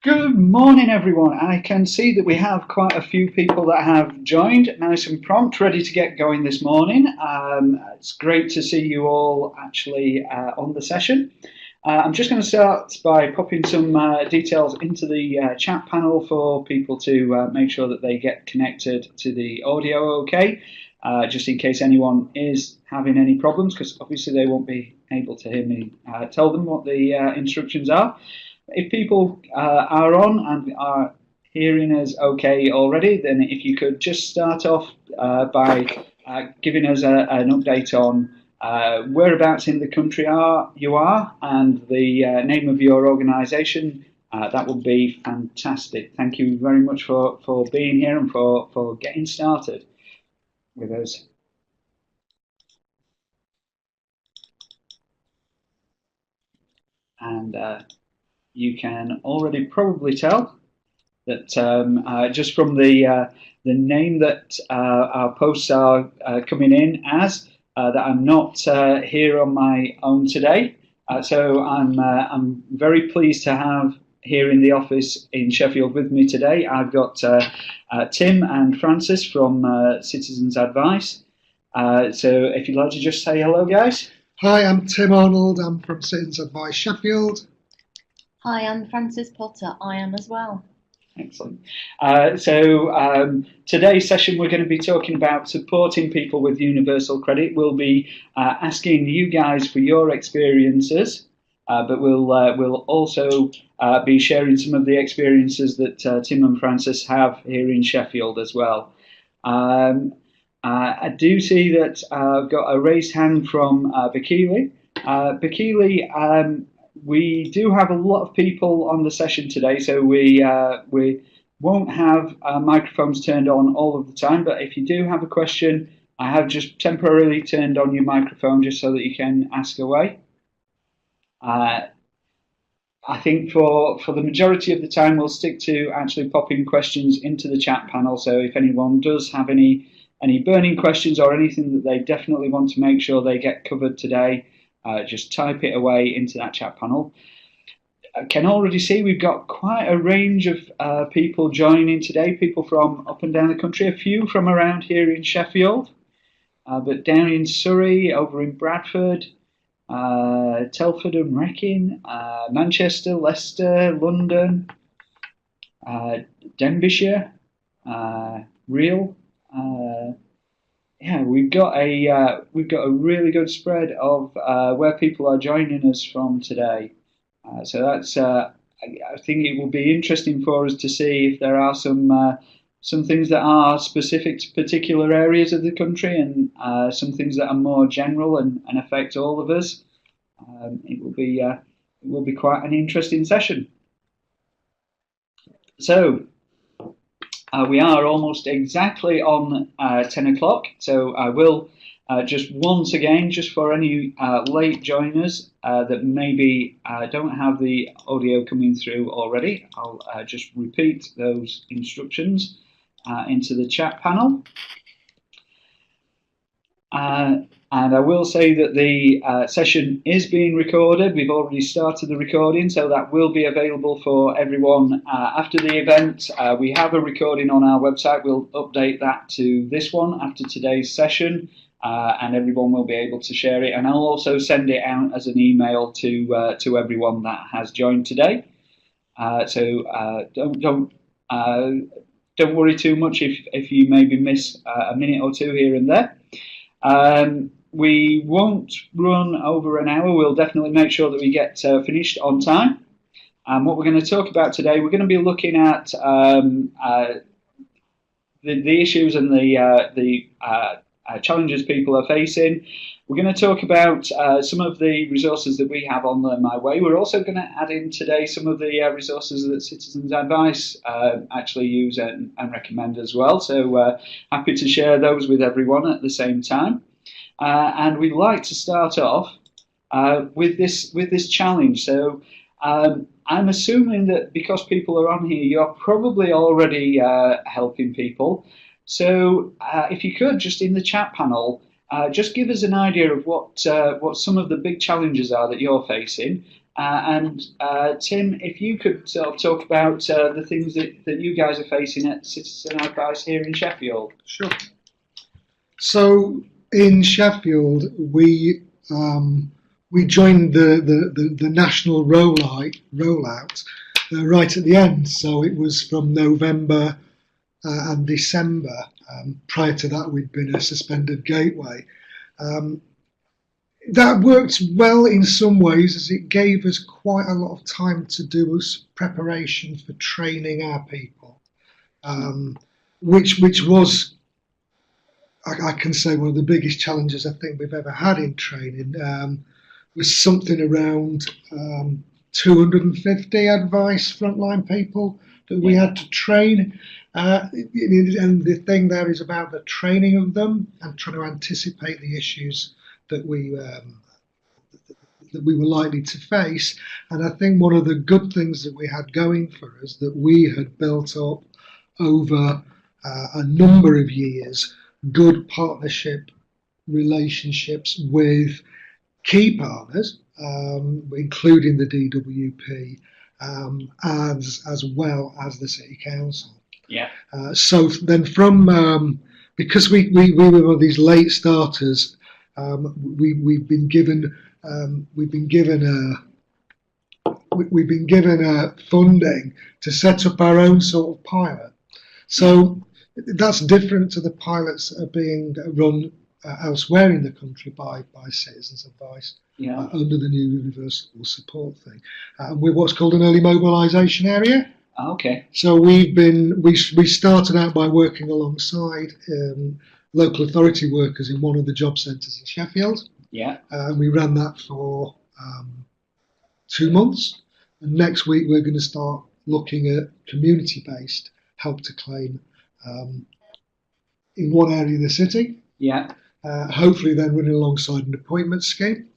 Good morning, everyone. I can see that we have quite a few people that have joined, nice and prompt, ready to get going this morning. It's great to see you all actually on the session. I'm just going to start by popping some details into the chat panel for people to make sure that they get connected to the audio okay, just in case anyone is having any problems, because obviously they won't be able to hear me tell them what the instructions are. If people are on and are hearing us okay already, then if you could just start off by giving us an update on whereabouts in the country you are and the name of your organisation, that would be fantastic. Thank you very much for being here and for getting started with us. And you can already probably tell that just from the name that our posts are coming in as, that I'm not here on my own today. So I'm very pleased to have here in the office in Sheffield with me today. I've got Tim and Francis from Citizens Advice. So if you'd like to just say hello, guys. Hi, I'm Tim Arnold. I'm from Citizens Advice Sheffield. Hi, I'm Frances Potter. I am as well. Excellent. So today's session we're going to be talking about supporting people with universal credit. We'll be asking you guys for your experiences, but we'll also be sharing some of the experiences that Tim and Francis have here in Sheffield as well. I do see that I've got a raised hand from Bakili. Bakili, we do have a lot of people on the session today, so we won't have microphones turned on all of the time, but if you do have a question, I have just temporarily turned on your microphone just so that you can ask away. I think for the majority of the time we'll stick to actually popping questions into the chat panel, so if anyone does have any burning questions or anything that they definitely want to make sure they get covered today, just type it away into that chat panel. I can already see we've got quite a range of people joining today, people from up and down the country, a few from around here in Sheffield, but down in Surrey, over in Bradford, Telford and Wrecking, Manchester, Leicester, London, Denbighshire, Reel. Yeah, we've got a really good spread of where people are joining us from today. So that's I think it will be interesting for us to see if there are some things that are specific to particular areas of the country and some things that are more general and affect all of us. It will be quite an interesting session. So. We are almost exactly on 10 o'clock, so I will just once again, just for any late joiners that maybe don't have the audio coming through already, I'll just repeat those instructions into the chat panel. And I will say that the session is being recorded. We've already started the recording, so that will be available for everyone after the event. We have a recording on our website. We'll update that to this one after today's session, and everyone will be able to share it. And I'll also send it out as an email to everyone that has joined today. So don't worry too much if you maybe miss a minute or two here and there. We won't run over an hour. We'll definitely make sure that we get finished on time. And what we're going to talk about today, we're going to be looking at the issues and the challenges people are facing. We're going to talk about some of the resources that we have on Learn My Way. We're also going to add in today some of the resources that Citizens Advice actually use and recommend as well. So happy to share those with everyone at the same time. And we'd like to start off with this challenge. So I'm assuming that because people are on here, you're probably already helping people. So if you could, just in the chat panel, just give us an idea of what some of the big challenges are that you're facing, Tim, if you could sort of talk about the things that you guys are facing at Citizen Advice here in Sheffield. Sure. So in Sheffield, we joined the national rollout right at the end. So it was from November and December. Prior to that, we'd been a suspended gateway. That worked well in some ways, as it gave us quite a lot of time to do preparation for training our people, which was, I can say, one of the biggest challenges I think we've ever had in training. Was something around 250 advice frontline people that we had to train. And the thing there is about the training of them and trying to anticipate the issues that we were likely to face. And I think one of the good things that we had going for us, that we had built up over a number of years, good partnership relationships with key partners, including the DWP, as well as the City Council. Yeah. So then because we were one of these late starters, we've been given funding to set up our own sort of pilot. So that's different to the pilots that are being run elsewhere in the country by Citizens Advice, under the new universal support thing. We're what's called an early mobilisation area. Okay. So we started out by working alongside local authority workers in one of the job centres in Sheffield. Yeah. We ran that for 2 months, and next week we're going to start looking at community-based help to claim in one area of the city. Yeah. Hopefully then running alongside an appointment scheme.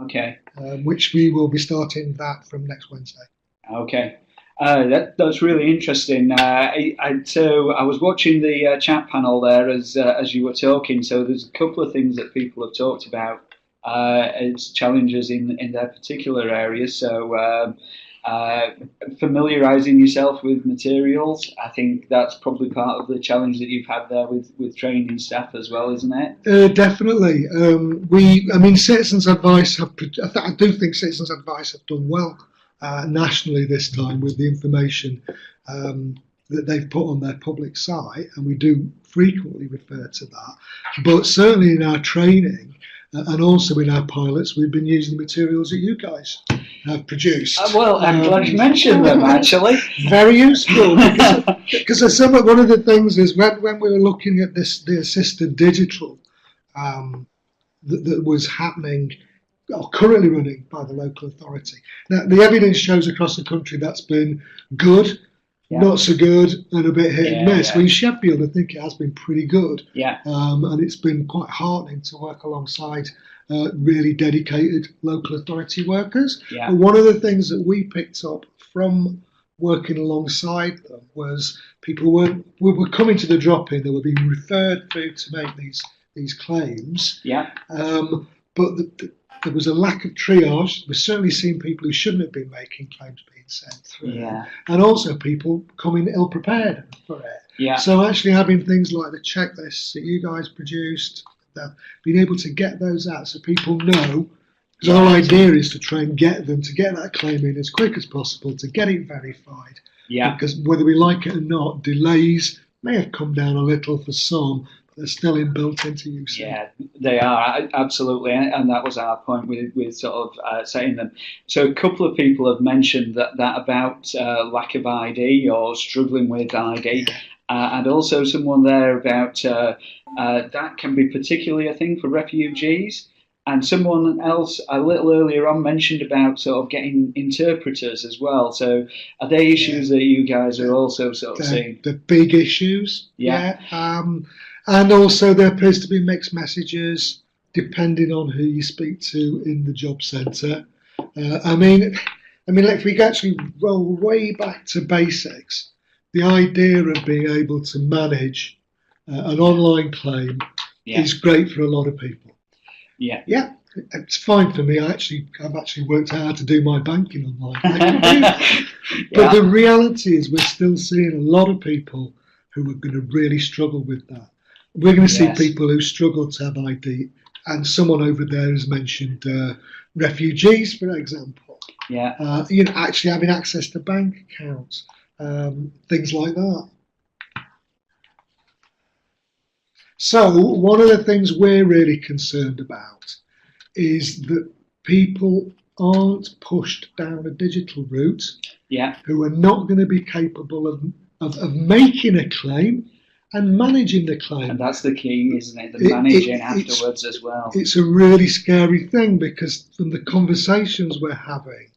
Okay. Which we will be starting that from next Wednesday. Okay. That's really interesting. So I was watching the chat panel there as you were talking. So there's a couple of things that people have talked about as challenges in their particular areas. So familiarising yourself with materials, I think that's probably part of the challenge that you've had there with training staff as well, isn't it? Definitely. Citizens Advice I do think Citizens Advice have done well nationally this time with the information that they've put on their public site, and we do frequently refer to that. But certainly in our training and also in our pilots, we've been using the materials that you guys have produced. Well, I'm glad you mentioned them, actually. Very useful, because one of the things is when we were looking at the assisted digital that was happening, or currently running by the local authority. Now, the evidence shows across the country that's been good, not so good, and a bit hit and miss. Yeah. Well, in Sheffield, I think it has been pretty good. Yeah. And it's been quite heartening to work alongside really dedicated local authority workers. Yeah. But one of the things that we picked up from working alongside them was people were coming to the drop-in, they were being referred through to make these claims. Yeah. But there was a lack of triage. We've certainly seen people who shouldn't have been making claims being sent through. Yeah. And also people coming ill-prepared for it. Yeah. So actually having things like the checklists that you guys produced, being able to get those out so people know, because our idea is to try and get them to get that claim in as quick as possible, to get it verified. Yeah. Because whether we like it or not, delays may have come down a little for some, they're still inbuilt into use. Yeah, they are, absolutely, and that was our point with sort of saying them. So a couple of people have mentioned that about lack of ID or struggling with ID, and also someone there about that can be particularly a thing for refugees. And someone else a little earlier on mentioned about sort of getting interpreters as well. So are they issues that you guys are also sort of seeing? The big issues, and also there appears to be mixed messages depending on who you speak to in the job centre. If we actually roll way back to basics, the idea of being able to manage an online claim is great for a lot of people. Yeah. Yeah, It's fine for me. I've actually worked out how to do my banking online. I can do that. But Yeah. the reality is, we're still seeing a lot of people who are going to really struggle with that. We're going to see Yes. people who struggle to have ID, and someone over there has mentioned refugees, for example. Yeah. Actually having access to bank accounts, things like that. So one of the things we're really concerned about is that people aren't pushed down a digital route, Yeah. who are not going to be capable of making a claim and managing the claim. And that's the key, isn't it? The managing afterwards as well. It's a really scary thing, because from the conversations we're having,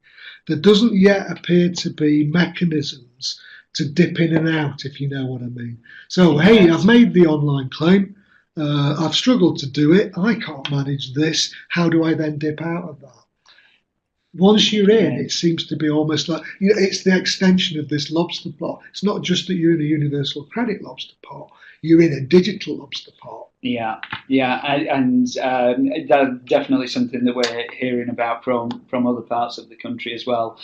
there doesn't yet appear to be mechanisms to dip in and out, if you know what I mean. So, hey, I've made the online claim. I've struggled to do it. I can't manage this. How do I then dip out of that? Once you're in, it seems to be almost like, it's the extension of this lobster pot. It's not just that you're in a universal credit lobster pot, you're in a digital lobster pot. Yeah, and that's definitely something that we're hearing about from other parts of the country as well.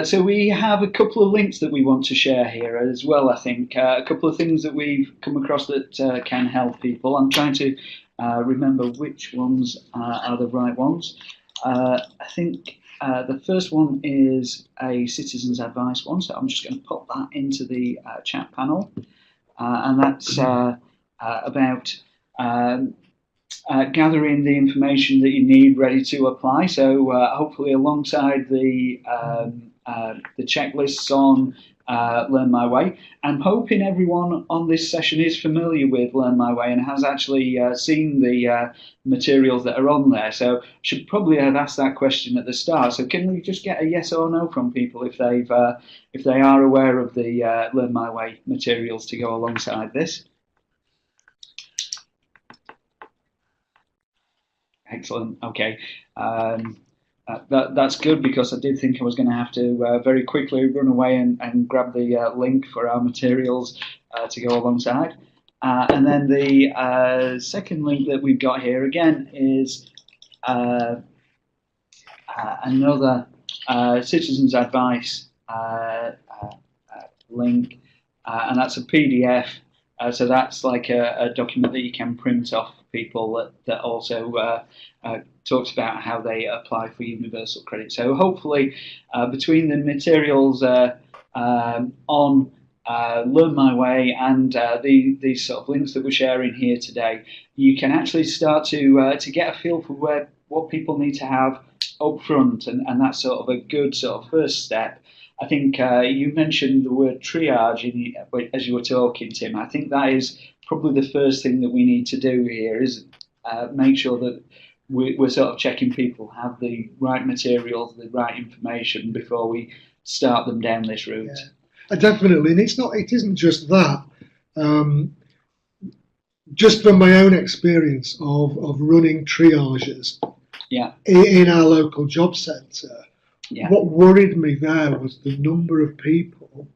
So we have a couple of links that we want to share here as well, I think. A couple of things that we've come across that can help people. I'm trying to remember which ones are the right ones. I think the first one is a citizens' advice one, so I'm just going to pop that into the chat panel. And that's about gathering the information that you need ready to apply. So hopefully alongside the checklists on Learn My Way, I'm hoping everyone on this session is familiar with Learn My Way and has actually seen the materials that are on there. So I should probably have asked that question at the start. So can we just get a yes or no from people if they are aware of the Learn My Way materials to go alongside this? Excellent. Okay. That's good, because I did think I was going to have to very quickly run away and grab the link for our materials to go alongside. And then the second link that we've got here again is another citizens' advice link, and that's a PDF. So that's like a document that you can print off people that also talks about how they apply for universal credit. So hopefully between the materials on Learn My Way and these sort of links that we're sharing here today, you can actually start to get a feel for what people need to have up front, and that's sort of a good sort of first step. I think you mentioned the word triage as you were talking, Tim. I think that is probably the first thing that we need to do here, is make sure that we're sort of checking people have the right materials, the right information before we start them down this route. Yeah, definitely, and it isn't just that. Just from my own experience of running triages in our local job centre, what worried me there was the number of people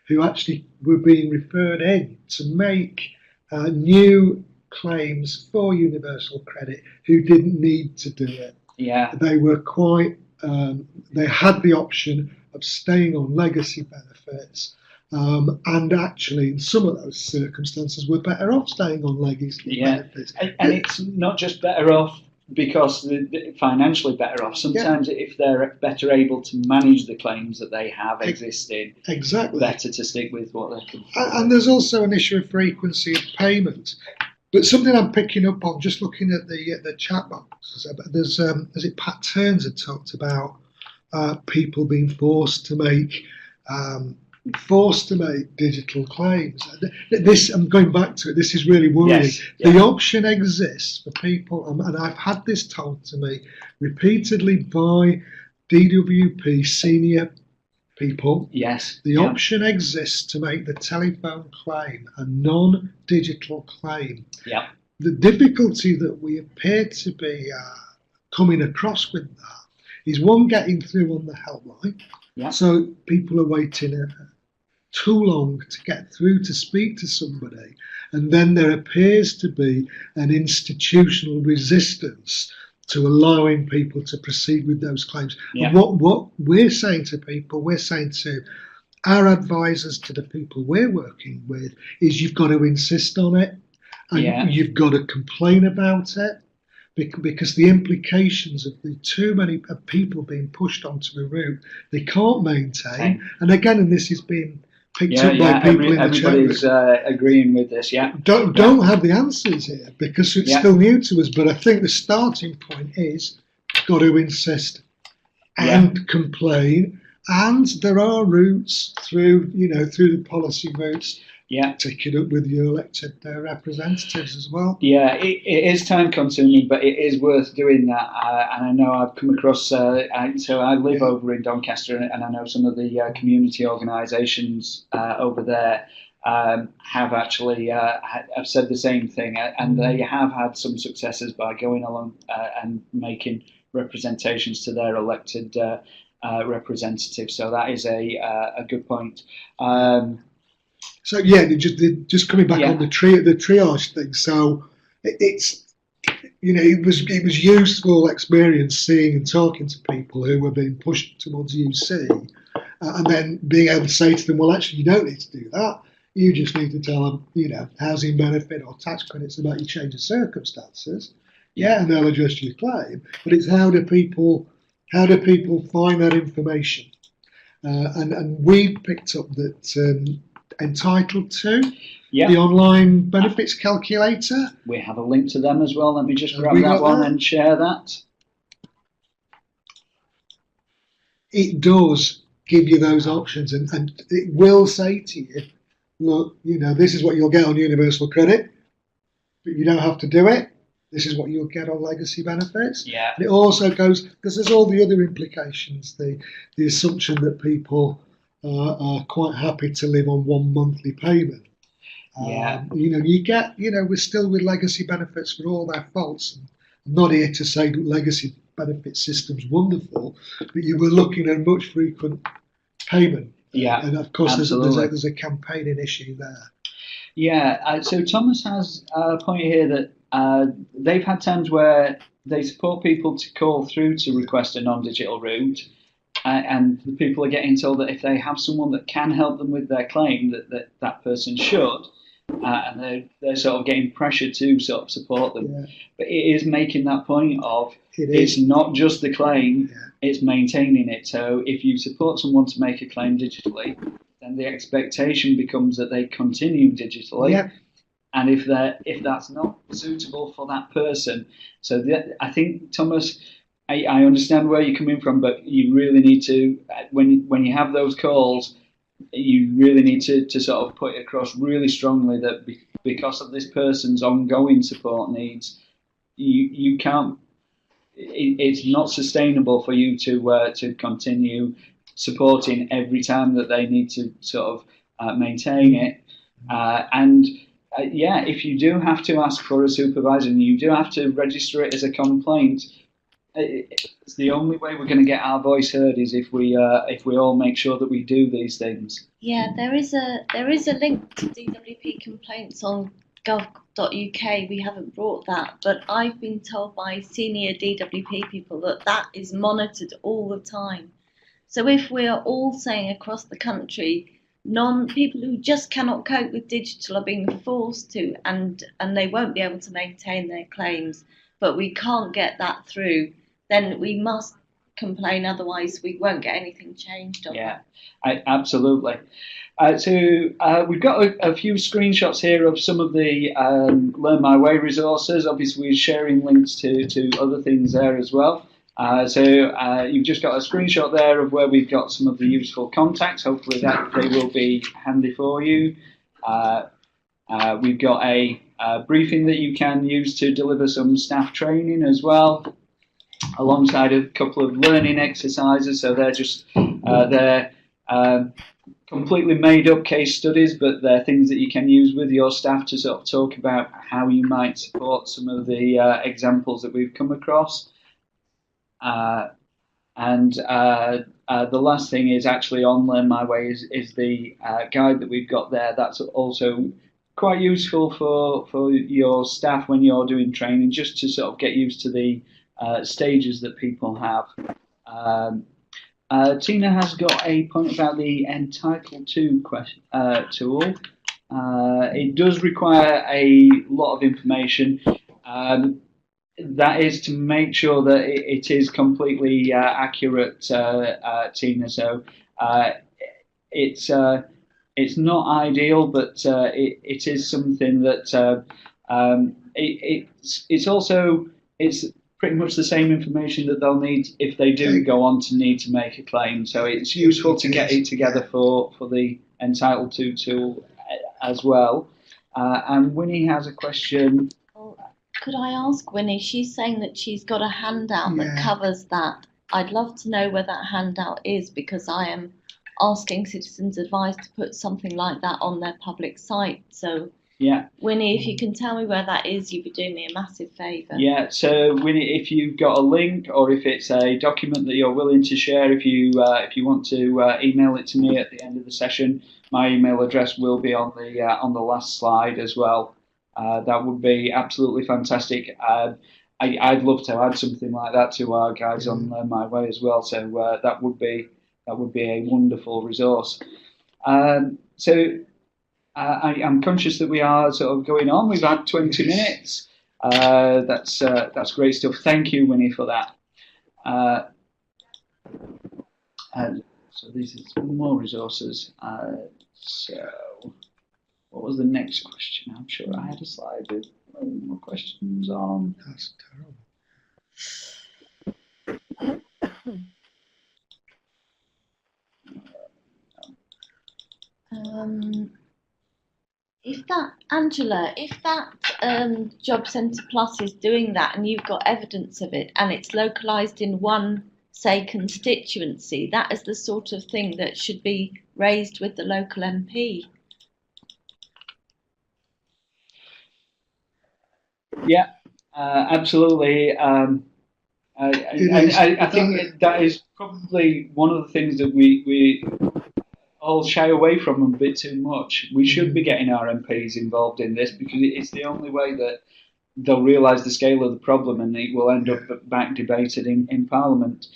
who actually were being referred in to make new claims for universal credit who didn't need to do it. Yeah. They were they had the option of staying on legacy benefits, and actually in some of those circumstances were better off staying on legacy benefits. And it's not just better off because they're financially better off. Sometimes if they're better able to manage the claims that they have existing, better to stick with what they can. And there's also an issue of frequency of payment. But something I'm picking up on, just looking at the chat box, there's as it Pat Turns had talked about people being forced to make digital claims. This, I'm going back to it, this is really worrying. The option exists for people, and I've had this told to me repeatedly by DWP senior people. The option exists to make the telephone claim a non-digital claim. The difficulty that we appear to be coming across with that is, one, getting through on the helpline. So people are waiting too long to get through to speak to somebody, and then there appears to be an institutional resistance to allowing people to proceed with those claims. Yeah. And what we're saying to people, we're saying to our advisors, to the people we're working with, is you've got to insist on it, and you've got to complain about it, because the implications of the too many people being pushed onto a route they can't maintain. And again, and this is being picked up by people in the chat room. Everybody's agreeing with this. Don't have the answers here because it's still new to us. But I think the starting point is got to insist and complain. And there are routes through the policy routes. Take it up with your elected representatives as well. Yeah, it is time consuming, but it is worth doing that. And I know I've come across, so I live over in Doncaster, and I know some of the community organisations over there have actually have said the same thing, and they have had some successes by going along and making representations to their elected representatives. So that is a good point. So just coming back on the triage thing. So it was useful experience seeing and talking to people who were being pushed towards UC, and then being able to say to them, well, actually, you don't need to do that. You just need to tell them, housing benefit or tax credits about your change of circumstances. And they'll adjust your claim. But it's how do people find that information? And we picked up that. Entitled to the online benefits calculator. We have a link to them as well. Let me just grab that one and share that. It does give you those options, and it will say to you, look, this is what you'll get on universal credit, but you don't have to do it. This is what you'll get on legacy benefits. And it also goes, because there's all the other implications, the assumption that people are quite happy to live on one monthly payment. You get, we're still with legacy benefits for all their faults. I'm not here to say that legacy benefit system's wonderful, but you were looking at a much frequent payment. And of course, there's a campaigning issue there. So Thomas has a point here that they've had times where they support people to call through to request a non-digital route. And the people are getting told that if they have someone that can help them with their claim, that person should, and they're sort of getting pressure to sort of support them. But it is making that point of it's not just the claim, it's maintaining it. So if you support someone to make a claim digitally, then the expectation becomes that they continue digitally. And if that's not suitable for that person, so I think, Thomas, I understand where you're coming from, but you really need to, when you have those calls, you really need to sort of put it across really strongly that because of this person's ongoing support needs, you can't. It's not sustainable for you to continue supporting every time that they need to sort of maintain it. If you do have to ask for a supervisor and you do have to register it as a complaint, it's the only way we're going to get our voice heard is if we all make sure that we do these things. There is a link to DWP complaints on gov.uk. We haven't brought that, but I've been told by senior DWP people that is monitored all the time. So if we are all saying across the country, people who just cannot cope with digital are being forced to, and they won't be able to maintain their claims, but we can't get that through, then we must complain, otherwise we won't get anything changed on that. Absolutely. We've got a few screenshots here of some of the Learn My Way resources. Obviously, we're sharing links to other things there as well. You've just got a screenshot there of where we've got some of the useful contacts. Hopefully they will be handy for you. We've got a briefing that you can use to deliver some staff training as well, alongside a couple of learning exercises. So they're just completely made up case studies, but they're things that you can use with your staff to sort of talk about how you might support some of the examples that we've come across. The last thing is actually on Learn My Way is the guide that we've got there. That's also quite useful for your staff when you're doing training, just to sort of get used to the stages that people have. Tina has got a point about the entitled to question, tool. It does require a lot of information. That is to make sure that it is completely accurate, Tina. So it's not ideal, but it is something that it's also it's pretty much the same information that they'll need if they do go on to need to make a claim. So it's useful to get it together for the entitled to tool as well. And Winnie has a question. Could I ask Winnie? She's saying that she's got a handout that covers that. I'd love to know where that handout is, because I am asking Citizens Advice to put something like that on their public site. So, yeah, Winnie, if you can tell me where that is, you'd be doing me a massive favour. Yeah, so Winnie, if you've got a link or if it's a document that you're willing to share, if you want to email it to me at the end of the session, my email address will be on the last slide as well. That would be absolutely fantastic. I'd love to add something like that to our guides on my way as well. So that would be a wonderful resource. I'm conscious that we are sort of going on. We've had 20 minutes. That's great stuff. Thank you, Winnie, for that. So these are some more resources. So what was the next question? I'm sure I had a slide with more questions on. That's terrible. If that Job Centre Plus is doing that and you've got evidence of it and it's localised in one, say, constituency, that is the sort of thing that should be raised with the local MP. Yeah, absolutely. I think that is probably one of the things that we all shy away from a bit too much. We should be getting our MPs involved in this, because it's the only way that they'll realise the scale of the problem, and it will end up back debated in Parliament.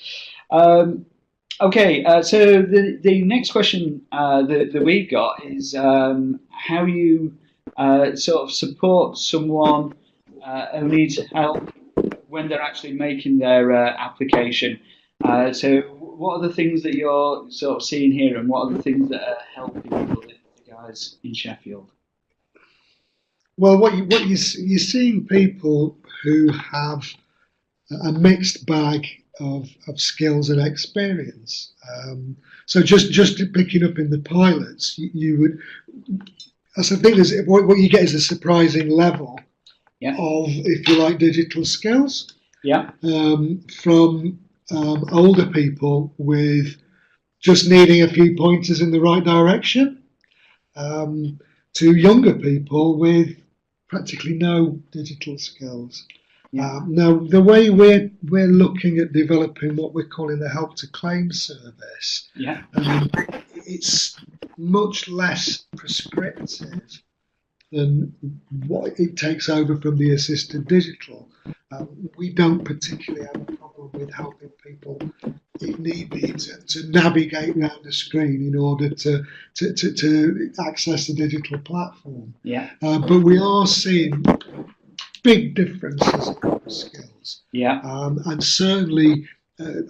Okay, so the next question that we've got is how you sort of support someone who needs help when they're actually making their application. So what are the things that you're sort of seeing here, and what are the things that are helping people, the guys in Sheffield? Well, you're seeing people who have a mixed bag of skills and experience. So just picking up in the pilots, you would. I think what you get is a surprising level of, if you like, digital skills. Yeah. From older people with just needing a few pointers in the right direction, to younger people with practically no digital skills. Yeah. Now, the way we're looking at developing what we're calling the Help to Claim service, it's much less prescriptive than what it takes over from the assisted digital. We don't particularly have a problem with helping people, if need be, to navigate around the screen in order to access the digital platform. Yeah. But we are seeing big differences in skills. Yeah. And certainly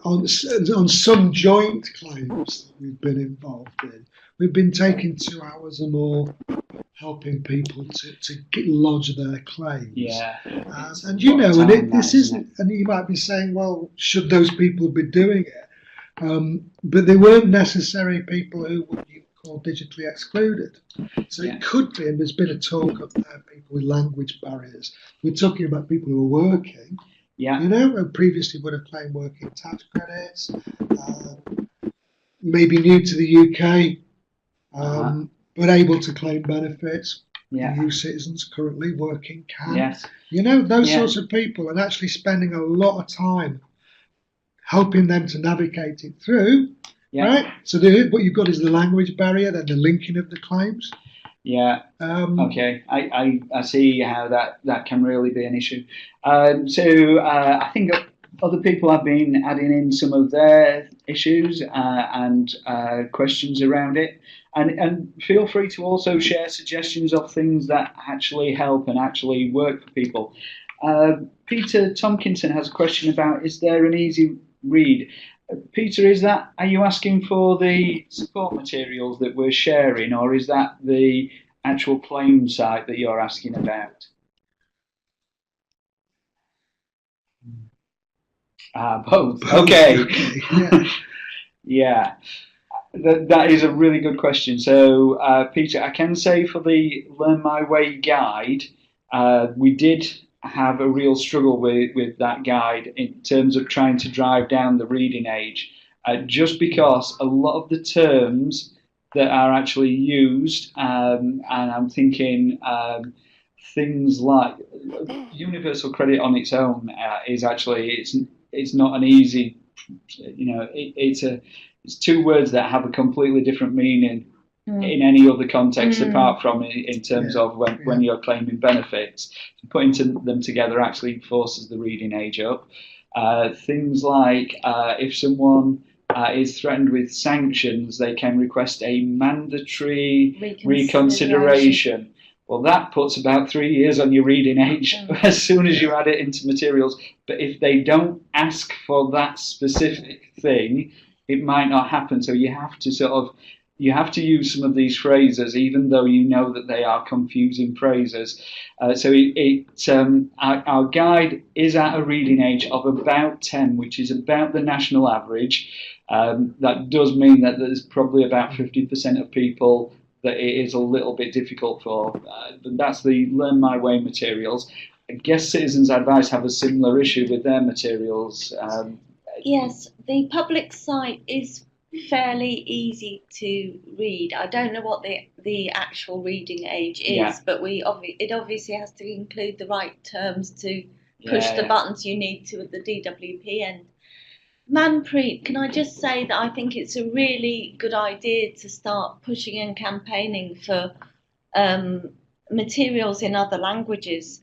on some joint claims that we've been involved in, we've been taking 2 hours or more helping people to lodge their claims. Yeah. And you know, and this isn't, and you might be saying, well, should those people be doing it? But they weren't necessarily people who would you call digitally excluded. So it could be, and there's been a talk of people with language barriers. We're talking about people who are working. Yeah. You know, and previously would have claimed working tax credits, maybe new to the UK, but able to claim benefits. EU citizens currently working can. Yes. You know, those sorts of people, and actually spending a lot of time helping them to navigate it through. Yeah. Right? So what you've got is the language barrier, then the linking of the claims. Yeah. Okay. I see how that can really be an issue. So I think Other people have been adding in some of their issues and questions around it. And feel free to also share suggestions of things that actually help and actually work for people. Peter Tomkinson has a question about, is there an easy read? Peter, are you asking for the support materials that we're sharing, or is that the actual claim site that you're asking about? Both. Okay. Yeah. That is a really good question. So, Peter, I can say for the Learn My Way guide, we did have a real struggle with that guide in terms of trying to drive down the reading age, just because a lot of the terms that are actually used, and I'm thinking things like universal credit on its own is actually it's not an easy, it's two words that have a completely different meaning in any other context apart from in terms of when you're claiming benefits. Putting them together actually forces the reading age up. Things like if someone is threatened with sanctions, they can request a mandatory reconsideration. Well, that puts about 3 years on your reading age as soon as you add it into materials. But if they don't ask for that specific thing, it might not happen. So you have to use some of these phrases, even though you know that they are confusing phrases. So our guide is at a reading age of about 10, which is about the national average. That does mean that there's probably about 50% of people that it is a little bit difficult for. But that's the Learn My Way materials. I guess Citizens Advice have a similar issue with their materials. Yes, the public site is fairly easy to read. I don't know what the actual reading age is, but it obviously has to include the right terms to push the buttons you need to at the DWP end. Manpreet, can I just say that I think it's a really good idea to start pushing and campaigning for materials in other languages.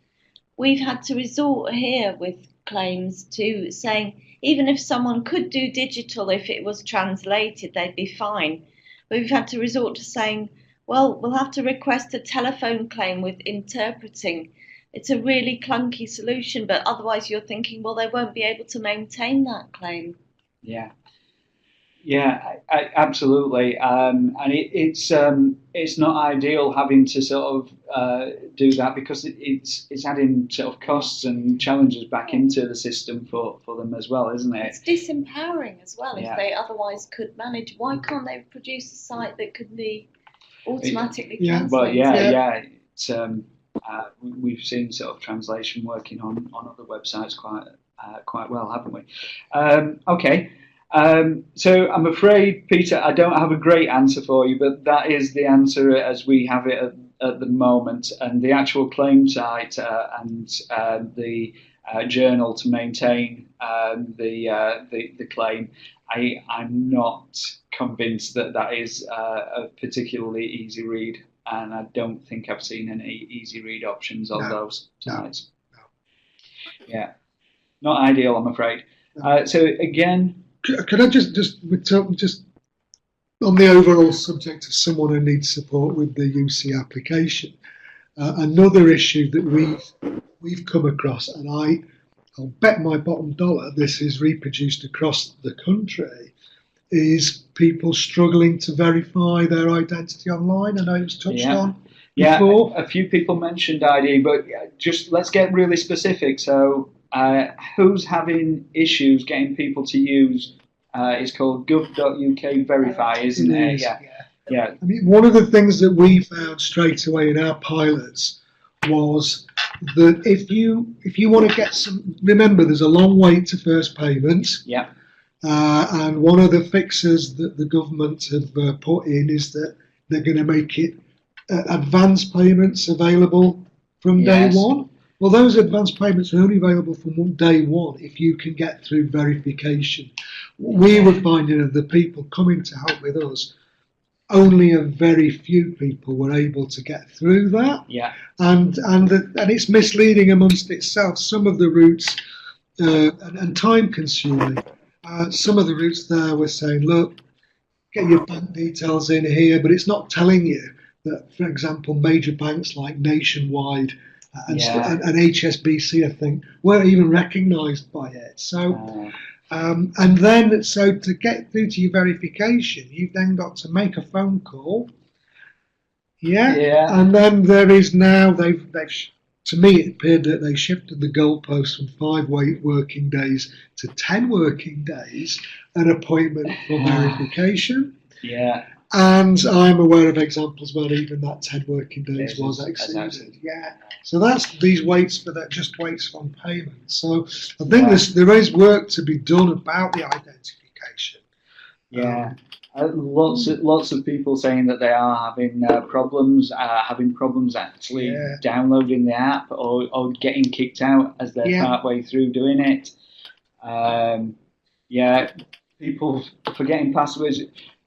We've had to resort here with claims to saying even if someone could do digital, if it was translated, they'd be fine. But we've had to resort to saying, well, we'll have to request a telephone claim with interpreting. It's a really clunky solution, but otherwise you're thinking, well, they won't be able to maintain that claim. Yeah, absolutely. And it's not ideal having to sort of do that because it's adding sort of costs and challenges back into the system for them as well, isn't it? It's disempowering as well. If they otherwise could manage, why can't they produce a site that could be automatically translated? Well, we've seen sort of translation working on other websites quite well, haven't we? Okay. So I'm afraid, Peter, I don't have a great answer for you, but that is the answer as we have it at the moment. And the actual claim site and the journal to maintain the claim, I'm not convinced that is a particularly easy read, and I don't think I've seen any easy read options on those sites. No. Yeah, not ideal, I'm afraid. So again. Could I just on the overall subject of someone who needs support with the UC application, another issue that we've come across, and I'll bet my bottom dollar this is reproduced across the country, is people struggling to verify their identity online. I know it was touched on before. A few people mentioned ID, but just let's get really specific. So. Who's having issues getting people to use? It's called gov.uk verify, isn't it? Yeah. I mean, one of the things that we found straight away in our pilots was that if you want to get some, remember there's a long wait to first payments. Yeah. And one of the fixes that the government have put in is that they're going to make it advance payments available from day one. Well, those advance payments are only available from day one if you can get through verification. We were finding of the people coming to help with us, only a very few people were able to get through that. Yeah. And it's misleading amongst itself. Some of the routes and time consuming. Some of the routes there were saying, look, get your bank details in here, but it's not telling you that, for example, major banks like Nationwide and HSBC, I think, weren't even recognised by it. So, and then, so to get through to your verification, you've then got to make a phone call. Yeah. And then there is now, they've to me, it appeared that they shifted the goalpost from 5 working days to 10 working days, an appointment for verification. Yeah. And I'm aware of examples where even that 10 working days was exceeded. Yeah. So that's these waits for that, just waits on payment. So I think there is work to be done about the identification. Yeah. Lots of people saying that they are having problems actually downloading the app or getting kicked out as they're partway through doing it. People forgetting passwords.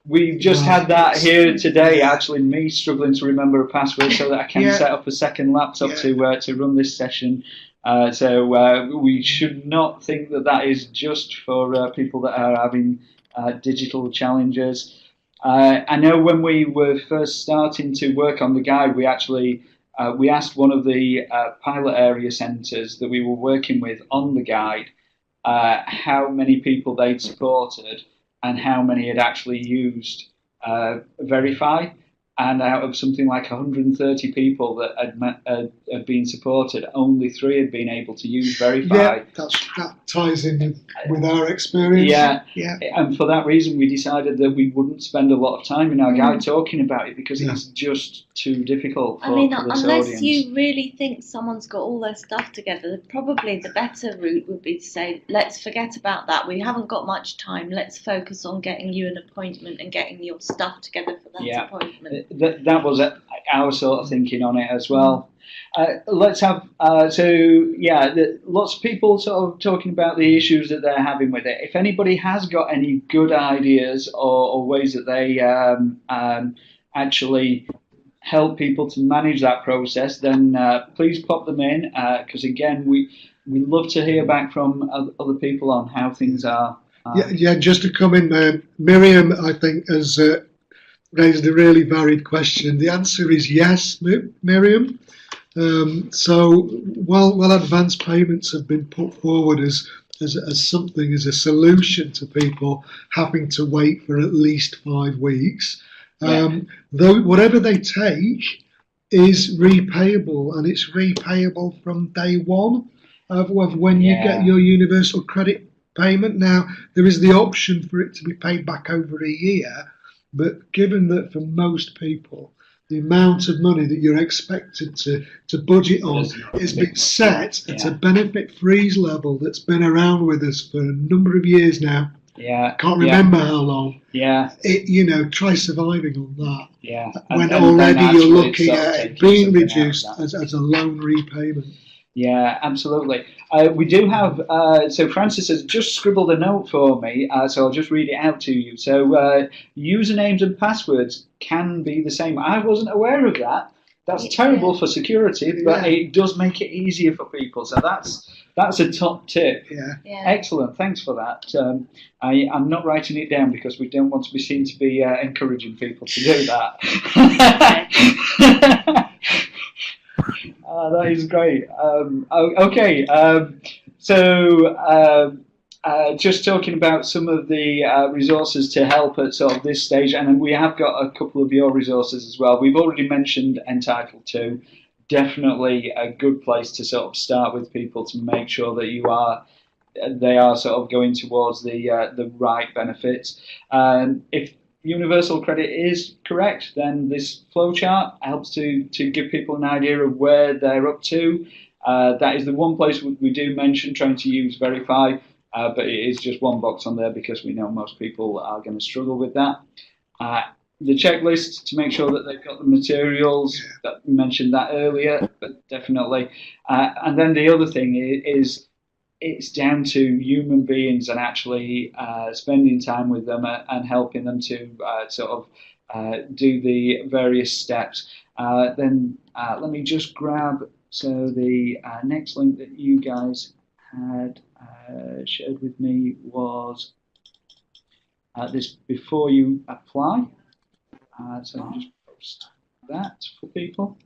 We've just had that here today. Actually, me struggling to remember a password so that I can set up a second laptop to run this session. So we should not think that is just for people that are having digital challenges. I know when we were first starting to work on the guide, we actually we asked one of the pilot area centres that we were working with on the guide how many people they'd supported and how many had actually used Verify. And out of something like 130 people that had been supported, only 3 had been able to use Verify. Yeah, that ties in with our experience. Yeah. And for that reason, we decided that we wouldn't spend a lot of time in our guide talking about it because it's just too difficult for this unless audience. you really think someone's got all their stuff together, probably the better route would be to say, let's forget about that. We haven't got much time. Let's focus on getting you an appointment and getting your stuff together for that appointment. That was our sort of thinking on it as well. Let's have lots of people sort of talking about the issues that they're having with it. If anybody has got any good ideas or ways that they actually help people to manage that process, then please pop them in because again we love to hear back from other people on how things are. Just to come in there, Miriam, I think has raised a really varied question. The answer is yes, Miriam. So while advance payments have been put forward as something, as a solution to people having to wait for at least 5 weeks, though whatever they take is repayable, and it's repayable from day one of when you get your universal credit payment. Now, there is the option for it to be paid back over a year, but given that for most people, the amount of money that you're expected to budget on is being set at a benefit freeze level that's been around with us for a number of years now. Can't remember how long. Try surviving on that. When already you're looking at it being reduced as a loan repayment. Yeah, absolutely. We do have, so Francis has just scribbled a note for me, so I'll just read it out to you. So usernames and passwords can be the same. I wasn't aware of that. That's terrible for security, but it does make it easier for people. So that's a top tip. Excellent. Thanks for that. I'm not writing it down because we don't want to be seen to be encouraging people to do that. That is great. Just talking about some of the resources to help at sort of this stage, and we have got a couple of your resources as well. We've already mentioned Entitled To. Definitely a good place to sort of start with people to make sure that they are sort of going towards the right benefits. If universal credit is correct, then this flowchart helps to give people an idea of where they're up to. That is the one place we do mention trying to use Verify, but it is just one box on there because we know most people are going to struggle with that. The checklist to make sure that they've got the materials, that we mentioned that earlier, but definitely. And then the other thing is it's down to human beings and actually spending time with them and helping them to sort of do the various steps. Then let me just grab the next link that you guys had shared with me was this before you apply. So I'll just post that for people.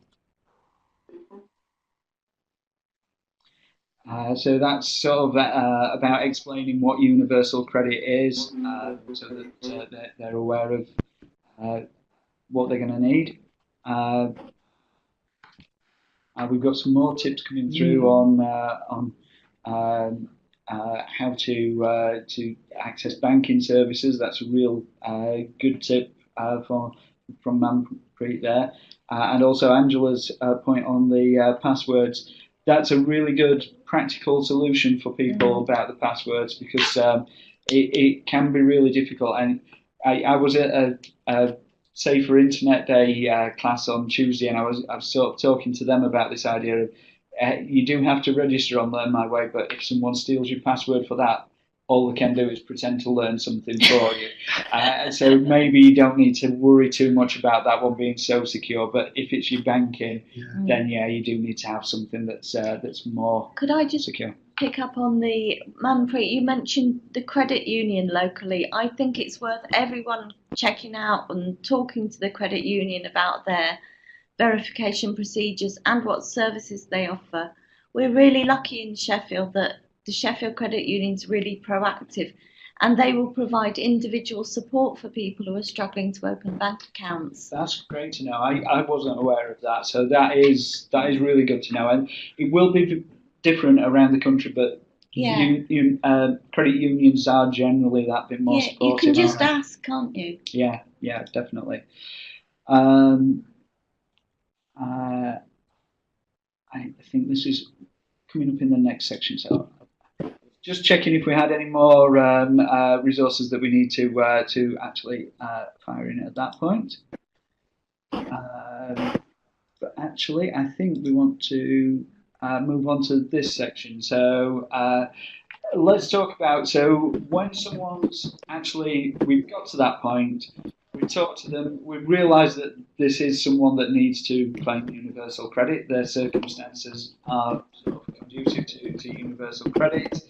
So that's sort of about explaining what universal credit is, so that they're aware of what they're going to need. We've got some more tips coming through on how to access banking services. That's a real good tip from Manpreet there, and also Angela's point on the passwords. That's a really good practical solution for people about the passwords, because it can be really difficult. And I was at a Safer Internet Day class on Tuesday, and I was sort of talking to them about this idea of you do have to register on Learn My Way, but if someone steals your password for that, all they can do is pretend to learn something for you. So maybe you don't need to worry too much about that one being so secure. But if it's your banking, then you do need to have something that's more Could I just secure. Pick up on the Manpreet? You mentioned the credit union locally. I think it's worth everyone checking out and talking to the credit union about their verification procedures and what services they offer. We're really lucky in Sheffield that the Sheffield Credit Union is really proactive, and they will provide individual support for people who are struggling to open bank accounts. That's great to know. I wasn't aware of that, so that is really good to know. And it will be different around the country, but credit unions are generally that bit more supportive. You can just ask, can't you? Yeah, definitely. I think this is coming up in the next section, so just checking if we had any more resources that we need to actually fire in at that point. But actually, I think we want to move on to this section. So let's talk about, so when someone's actually, we've got to that point, we talk to them, we realise that this is someone that needs to claim universal credit. Their circumstances are sort of conducive to universal credit.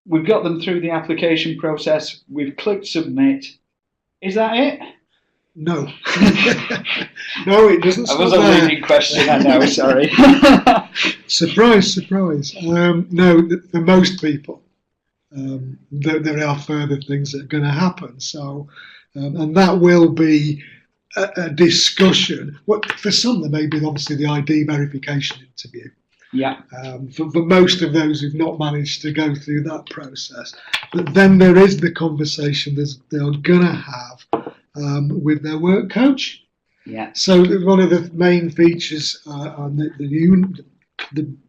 We've got them through the application process. We've clicked submit. Is that it? No. No, it doesn't. That was a leading question, I know, sorry. Surprise. No, for most people, there are further things that are going to happen. So, and that will be a discussion. For some, there may be obviously the ID verification interview. Yeah. For most of those who've not managed to go through that process, but then there is the conversation they're going to have with their work coach. Yeah. So one of the main features, the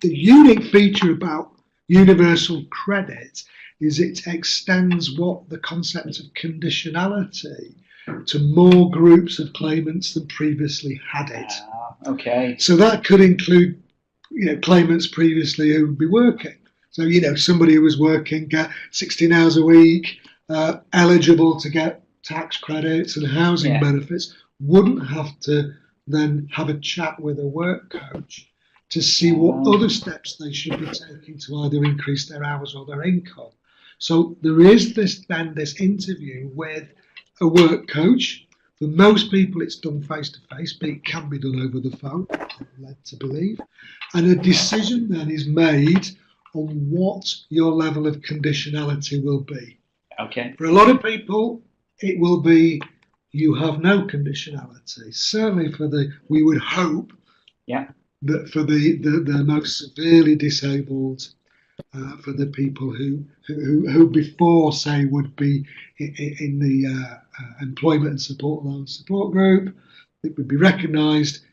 unique feature about universal credit is it extends what the concept of conditionality to more groups of claimants than previously had it. Okay. So that could include, claimants previously who would be working. So, somebody who was working 16 hours a week, eligible to get tax credits and housing benefits, wouldn't have to then have a chat with a work coach to see what other steps they should be taking to either increase their hours or their income. So there is this interview with a work coach. For most people, it's done face to face, but it can be done over the phone, I'm led to believe. And a decision then is made on what your level of conditionality will be. Okay. For a lot of people, it will be you have no conditionality. Certainly we would hope that for the most severely disabled, for the people who before, say, would be in the employment and support loan support group, it would be recognised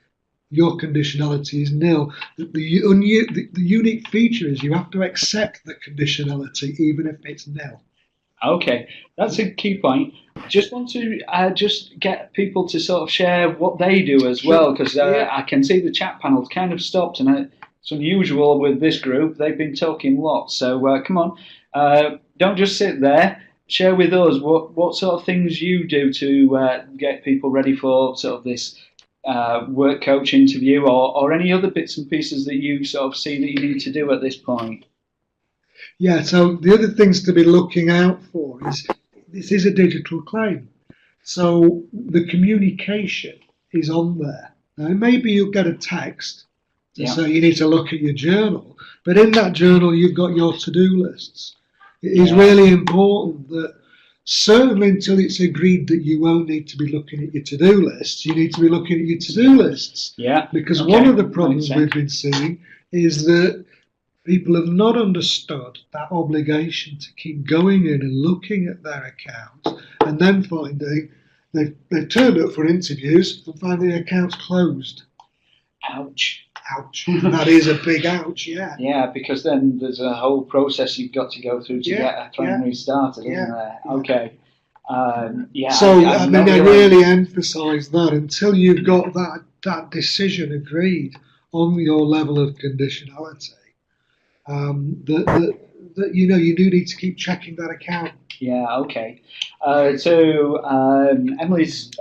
your conditionality is nil. The unique feature is you have to accept the conditionality even if it's nil. Okay, that's a key point. I just want to just get people to sort of share what they do as well, because I can see the chat panel's kind of stopped, and it's unusual with this group. They've been talking lots, so come on, don't just sit there. Share with us what sort of things you do to get people ready for sort of this work coach interview, or any other bits and pieces that you sort of see that you need to do at this point. Yeah, so the other things to be looking out for is this is a digital claim. So the communication is on there. Now, maybe you'll get a text to Yeah. say you need to look at your journal, but in that journal, you've got your to do lists. It is Yeah. really important that certainly until it's agreed that you won't need to be looking at your to do lists, you need to be looking at your to do lists. Yeah. Because Okay. one of the Makes problems sense. we've been seeing is that people have not understood that obligation to keep going in and looking at their accounts and then finding they've turned up for interviews and find the account's closed. Ouch. Ouch. That is a big ouch, yeah. Yeah, because then there's a whole process you've got to go through to Yeah, get a claim yeah, restarted, isn't yeah, there? yeah. Okay. Yeah. So, I mean, I know really emphasise that until you've got that decision agreed on your level of conditionality, that you know you do need to keep checking that account. Yeah. Okay. Emily's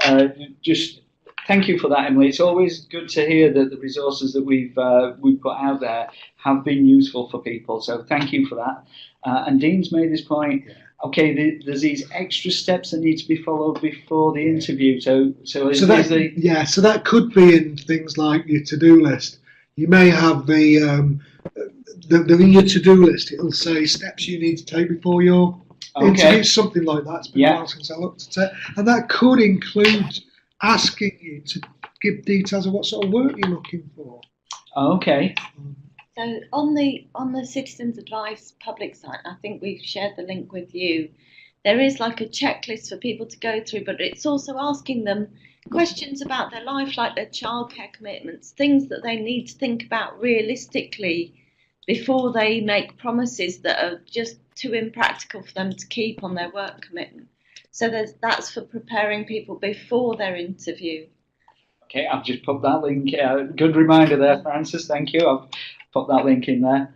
just thank you for that, Emily. It's always good to hear that the resources that we've put out there have been useful for people. So thank you for that. And Dean's made this point. Okay, there's these extra steps that need to be followed before the interview. So that could be in things like your to-do list. You may have the in your to-do list. It'll say steps you need to take before your interview, something like that. It's been a while since I looked at it, and that could include asking you to give details of what sort of work you're looking for. Okay. So on the Citizens Advice public site, I think we've shared the link with you. There is like a checklist for people to go through, but it's also asking them questions about their life, like their childcare commitments, things that they need to think about realistically before they make promises that are just too impractical for them to keep on their work commitment. So that's for preparing people before their interview. Okay, I've just put that link. Good reminder there, Francis. Thank you. I've put that link in there.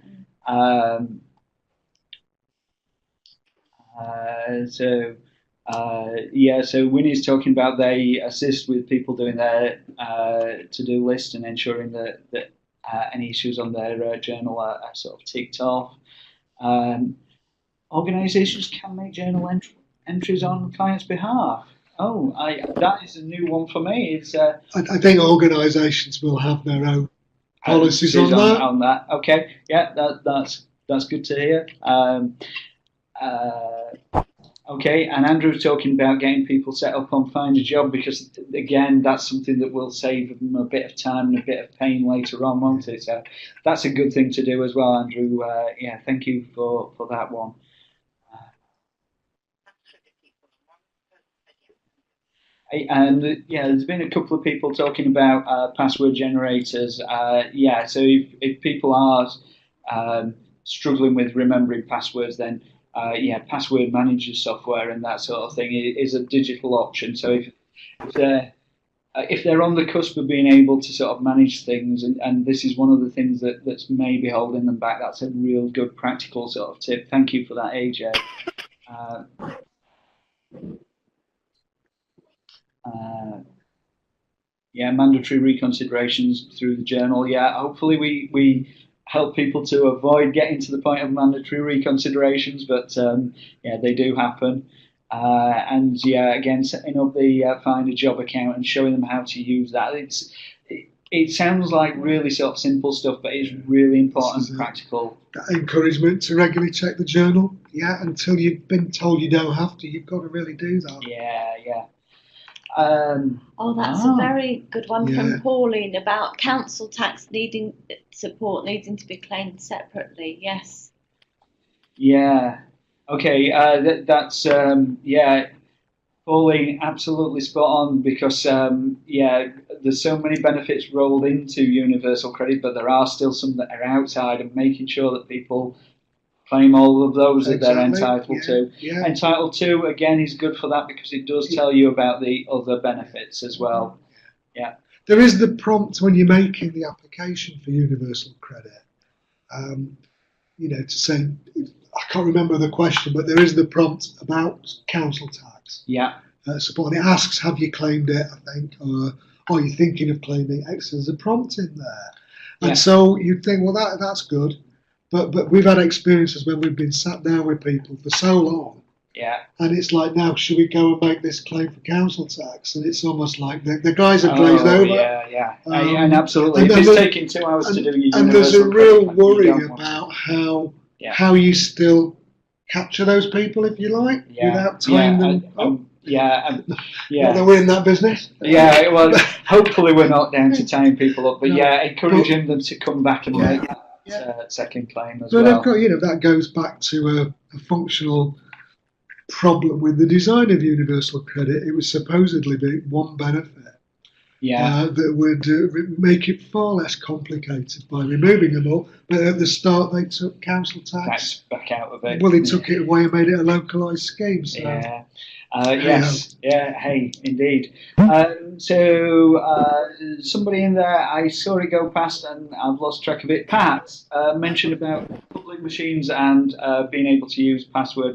So Winnie's talking about they assist with people doing their to-do list and ensuring that any issues on their journal are sort of ticked off. Organisations can make journal entries on clients' behalf. Oh, that is a new one for me. It's I think organisations will have their own policies on that. On that. Okay, yeah, that's good to hear. Okay, and Andrew's talking about getting people set up on Find a Job because, again, that's something that will save them a bit of time and a bit of pain later on, won't it? So that's a good thing to do as well, Andrew. Yeah, thank you for that one. And there's been a couple of people talking about password generators. So if people are struggling with remembering passwords, then password manager software and that sort of thing is a digital option. So if they're on the cusp of being able to sort of manage things, and this is one of the things that's maybe holding them back, that's a real good practical sort of tip. Thank you for that, AJ. Mandatory reconsiderations through the journal. Yeah, hopefully we help people to avoid getting to the point of mandatory reconsiderations, but they do happen. Again, setting up the Find a Job account and showing them how to use that. It sounds like really sort of simple stuff, but it's really important and practical. That encouragement to regularly check the journal. Yeah, until you've been told you don't have to, you've got to really do that. Yeah. That's a very good one from Pauline about council tax support needing to be claimed separately. Yes. Yeah. Okay. That's Pauline, absolutely spot on because there's so many benefits rolled into universal credit, but there are still some that are outside, and making sure that people claim all of those that they're entitled to. Yeah. Entitled to, again, is good for that because it does tell you about the other benefits as well. Yeah. There is the prompt when you're making the application for universal credit. To say, I can't remember the question, but there is the prompt about council tax. Yeah. Support. And it asks, have you claimed it, I think, or are you thinking of claiming X? There's a prompt in there. And so you'd think, well, that's good. But we've had experiences when we've been sat down with people for so long, Yeah. and it's like, now should we go and make this claim for council tax? And it's almost like the guys are glazed over. Yeah. And absolutely. And if it's then taking 2 hours to do your and there's a universal real credit, you worry don't want about Yeah. how you still capture those people, if you like, without tying them up. Yeah. Not that we're in that business. Yeah, well, hopefully we're not down to tying people up, but No, encouraging them to come back and Yeah, make that second claim as But well. of course, that goes back to a functional problem with the design of universal credit. It was supposedly the one benefit that would make it far less complicated by removing them all. But at the start, they took council tax back out of it. Well, they took it away and made it a localised scheme. So. Yes, hey, indeed. Somebody in there, I saw it go past and I've lost track of it. Pat mentioned about public machines and being able to use password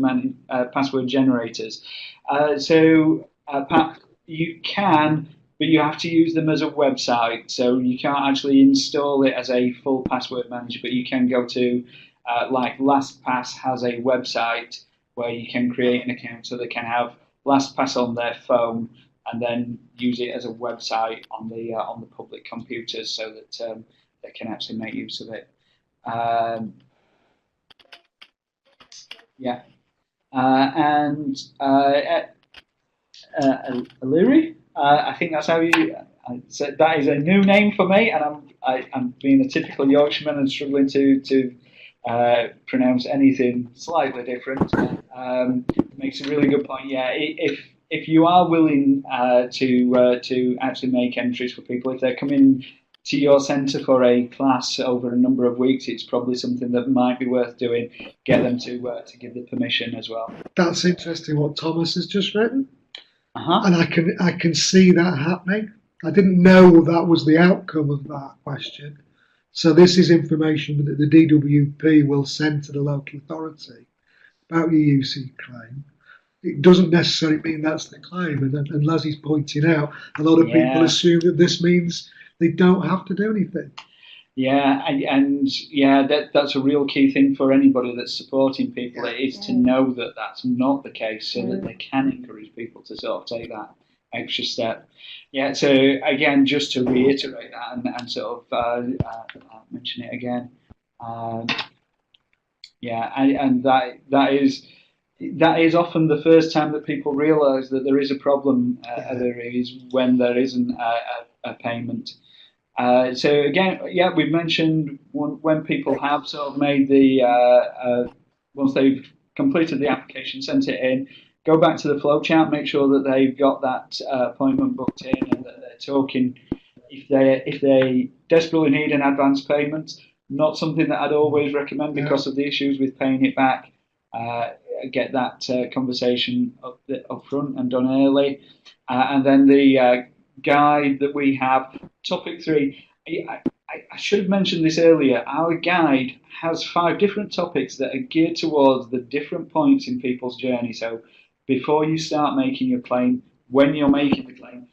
generators. Pat, you can, but you have to use them as a website. So you can't actually install it as a full password manager, but you can go to, like LastPass has a website where you can create an account so they can have LastPass on their phone and then use it as a website on the public computers so that they can actually make use of it. Aliri, I think that's how you. So that is a new name for me, and I'm being a typical Yorkshireman and struggling to pronounce anything slightly different. Makes a really good point. Yeah, if you are willing to actually make entries for people, if they're coming to your centre for a class over a number of weeks, it's probably something that might be worth doing. Get them to give the permission as well. That's interesting what Thomas has just written, and I can see that happening. I didn't know that was the outcome of that question. So this is information that the DWP will send to the local authority about your UC claim. It doesn't necessarily mean that's the claim, and Leslie's pointing out, a lot of people assume that this means they don't have to do anything. That's a real key thing for anybody that's supporting people is to know that that's not the case, so that they can encourage people to sort of take that extra step. Yeah, so again, just to reiterate that and sort of mention it again, and that is often the first time that people realise that there is a problem. There is when there isn't a payment. So again, we've mentioned when people have sort of made the once they've completed the application, sent it in, go back to the flowchart, make sure that they've got that appointment booked in and that they're talking. If they desperately need an advance payment, not something that I'd always recommend because of the issues with paying it back. Get that conversation up front and done early, and then the guide that we have, topic 3. I should have mentioned this earlier. Our guide has 5 different topics that are geared towards the different points in people's journey. So before you start making your claim, when you're making the claim,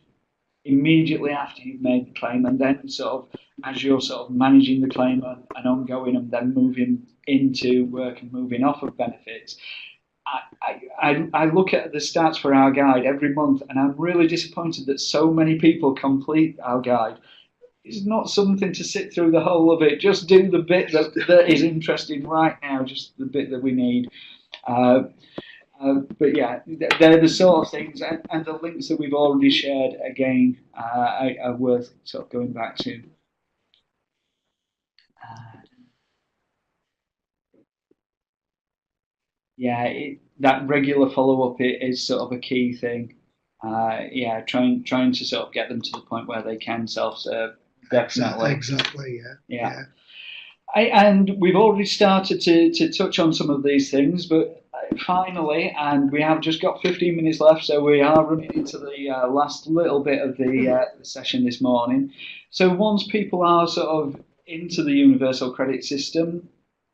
immediately after you've made the claim, and then sort of as you're sort of managing the claim and ongoing and then moving into work and moving off of benefits. I look at the stats for our guide every month, and I'm really disappointed that so many people complete our guide. It's not something to sit through the whole of it. Just do the bit that is interesting right now, just the bit that we need. But yeah, they're the sort of things, and the links that we've already shared again are worth sort of going back to. That regular follow-up is sort of a key thing. Trying to sort of get them to the point where they can self-serve. Definitely. Exactly. Yeah. And we've already started to touch on some of these things, but finally, and we have just got 15 minutes left, so we are running into the last little bit of the session this morning. So once people are sort of into the universal credit system,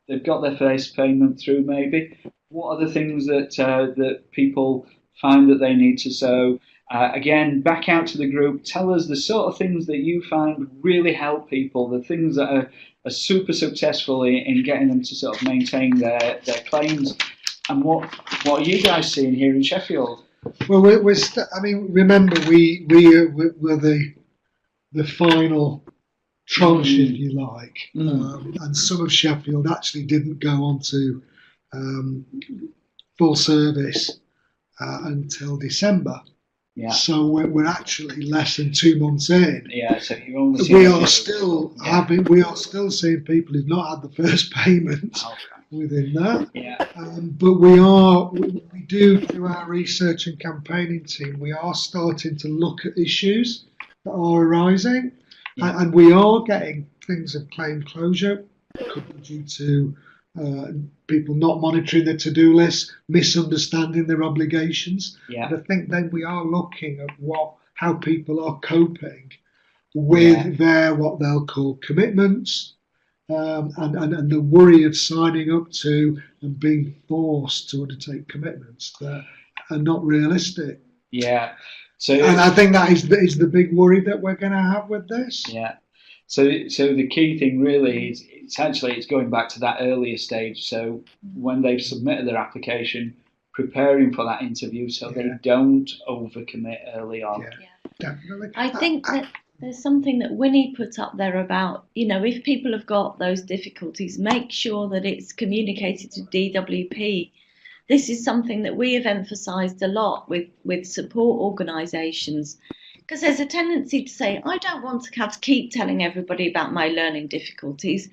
they've got their first payment through maybe, what are the things that people find that they need to sow? Again, back out to the group, tell us the sort of things that you find really help people, the things that are are super successful in getting them to sort of maintain their claims. And what are you guys seeing here in Sheffield? Well, I mean, remember we were the final tranche, if you like, and some of Sheffield actually didn't go on to full service until December. Yeah. So we're actually less than 2 months in. Yeah. So you only we are still seeing people who've not had the first payment within that. Yeah. But we do, through our research and campaigning team, we are starting to look at issues that are arising, and we are getting things of claim closure. Could be due to people not monitoring their to-do list, misunderstanding their obligations. Yeah. And I think then we are looking at how people are coping with their what they'll call commitments, and the worry of signing up to and being forced to undertake commitments that are not realistic. Yeah. And I think that is the big worry that we're going to have with this. Yeah. So the key thing really is it's going back to that earlier stage. So when they've submitted their application, preparing for that interview so they don't overcommit early on. Yeah, definitely. I think that there's something that Winnie put up there about, if people have got those difficulties, make sure that it's communicated to DWP. This is something that we have emphasised a lot with support organisations, because there's a tendency to say, I don't want to have to keep telling everybody about my learning difficulties.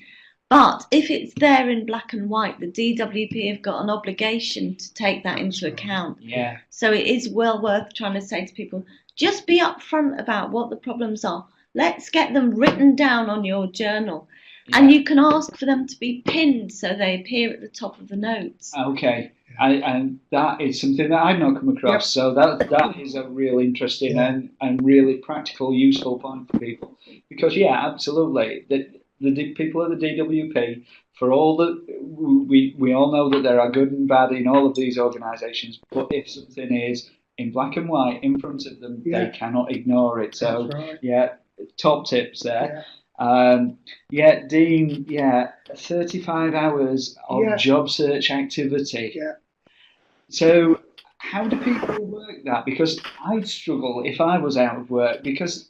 But if it's there in black and white, the DWP have got an obligation to take that into account. Yeah. So it is well worth trying to say to people, just be upfront about what the problems are. Let's get them written down on your journal. Yeah. And you can ask for them to be pinned so they appear at the top of the notes. Okay. And that is something that I've not come across. Yep. So that is a real interesting and really practical, useful point for people. Because, absolutely. The people at the DWP, for all that we all know that there are good and bad in all of these organisations, but if something is in black and white in front of them, they cannot ignore it. So, top tips there. Dean, 35 hours of job search activity. Yeah. So how do people work that? Because I'd struggle if I was out of work, because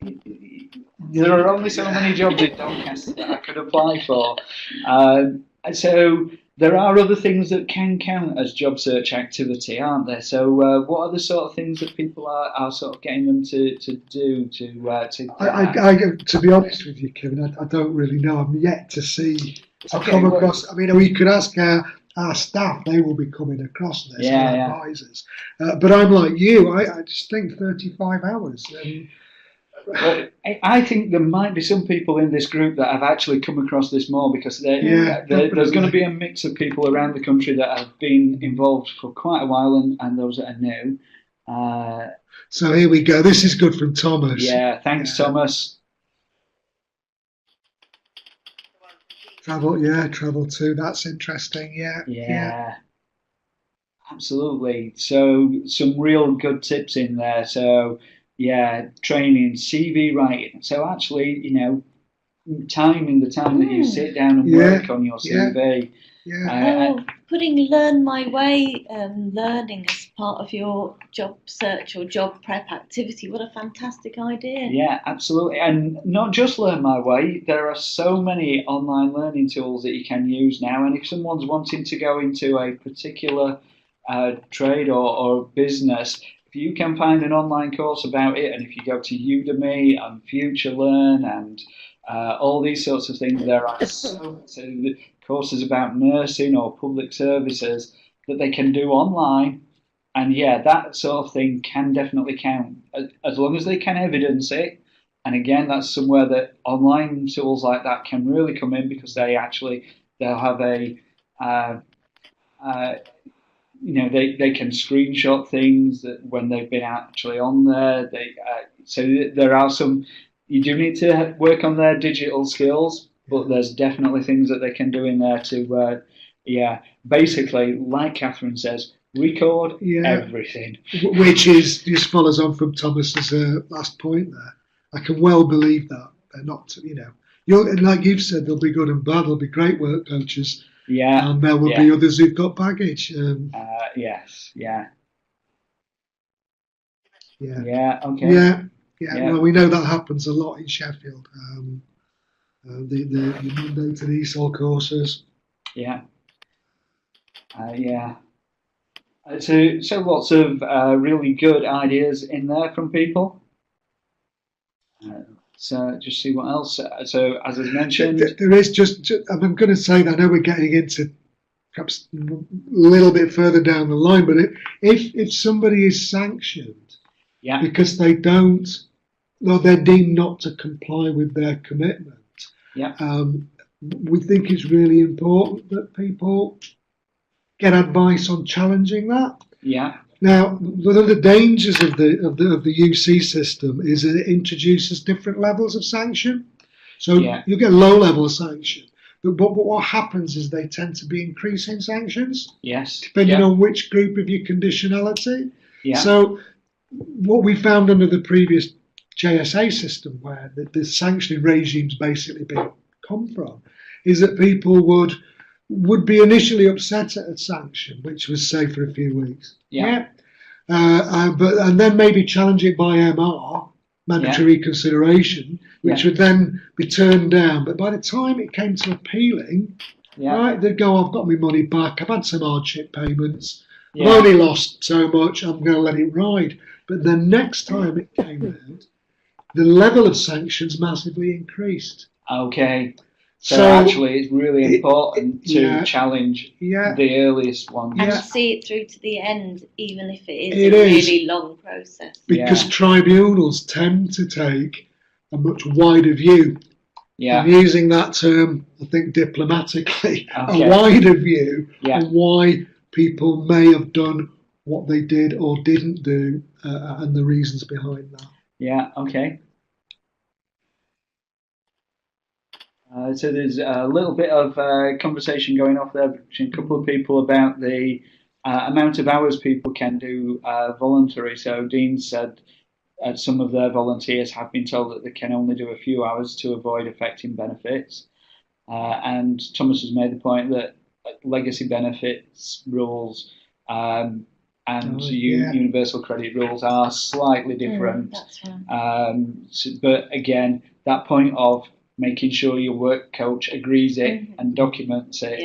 there are only so many jobs in Doncaster that I could apply for. So there are other things that can count as job search activity, aren't there? So what are the sort of things that people are sort of getting them to do to be honest with you, Kevin, I don't really know. I'm yet to come across. I mean, we could ask our staff; they will be coming across this, our advisors. But I'm like you. I just think 35 hours. Well, I think there might be some people in this group that have actually come across this more, because there's going to be a mix of people around the country that have been involved for quite a while and those that are new. So here we go. This is good from Thomas. Yeah, thanks, Thomas. Travel too. That's interesting. Yeah. Absolutely. So some real good tips in there. So. Training, CV writing. So actually, timing the time that you sit down and work on your CV. Putting Learn My Way learning as part of your job search or job prep activity. What a fantastic idea. Yeah, absolutely. And not just Learn My Way. There are so many online learning tools that you can use now. And if someone's wanting to go into a particular trade or business, if you can find an online course about it, and if you go to Udemy and FutureLearn and all these sorts of things, there are so courses about nursing or public services that they can do online. And that sort of thing can definitely count, as long as they can evidence it. And again, that's somewhere that online tools like that can really come in, because they'll have they can screenshot things that when they've been actually on there. So there are some. You do need to work on their digital skills, but there's definitely things that they can do in there to, basically, like Catherine says, record everything. Which just follows on from Thomas's last point there. I can well believe that. They're not, like you've said, there'll be good and bad. There'll be great work coaches, Yeah. and there will be others who've got baggage. Yes. Yeah. Yeah. Yeah. Okay. Yeah. Yeah. Well, we know that happens a lot in Sheffield. The mandated ESOL courses. Yeah. Yeah. So lots of really good ideas in there from people. So just see what else. So as I mentioned, there is just I'm going to say that I know we're getting into perhaps a little bit further down the line, but if somebody is sanctioned yeah, because they don't, or they're deemed not to comply with their commitment, yeah, we think it's really important that people get advice on challenging that. yeah. Now, one of the dangers of the UC system is that it introduces different levels of sanction. So you get low level sanction, but what happens is they tend to be increasing sanctions. Yes. Depending on which group of your conditionality. Yeah. So what we found under the previous JSA system, where the sanctioning regimes basically come from, is that people would be initially upset at a sanction, which was say for a few weeks. Yeah. And then maybe challenge it by MR, mandatory reconsideration, which would then be turned down. But by the time it came to appealing, right, they'd go, I've got my money back, I've had some hardship payments, I've only lost so much, I'm going to let it ride. But the next time it came out, the level of sanctions massively increased. Okay. So actually, it's really important to challenge the earliest one. And see it through to the end, even if it is a really long process. Because tribunals tend to take a much wider view. Yeah. I'm using that term, I think, diplomatically, a wider view on why people may have done what they did or didn't do, and the reasons behind that. Yeah, okay. So there's a little bit of conversation going off there between a couple of people about the amount of hours people can do voluntary. So Dean said some of their volunteers have been told that they can only do a few hours to avoid affecting benefits. And Thomas has made the point that legacy benefits rules and universal credit rules are slightly different. That's right. But again, that point of making sure your work coach agrees it and documents it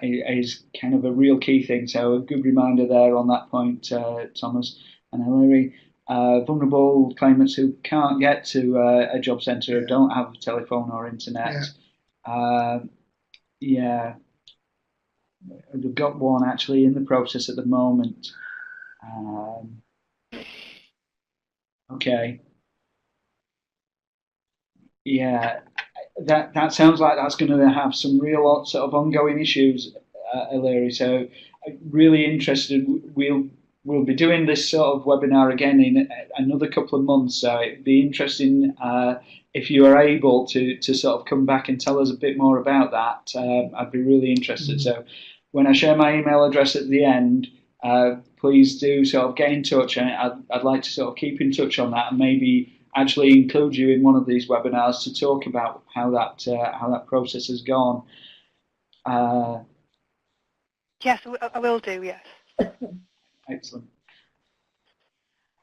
is kind of a real key thing. So a good reminder there on that point, Thomas and Hilary. Vulnerable claimants who can't get to a job centre, don't have a telephone or internet. We've got one actually in the process at the moment. Okay. Yeah, that sounds like that's going to have some real sort of ongoing issues, Hilary. So, really interested. We'll be doing this sort of webinar again in another couple of months. So it'd be interesting if you are able to sort of come back and tell us a bit more about that. I'd be really interested. So when I share my email address at the end, please do sort of get in touch, and I'd like to sort of keep in touch on that and maybe actually include you in one of these webinars to talk about how that process has gone. Yes, I will do. Yes. Excellent.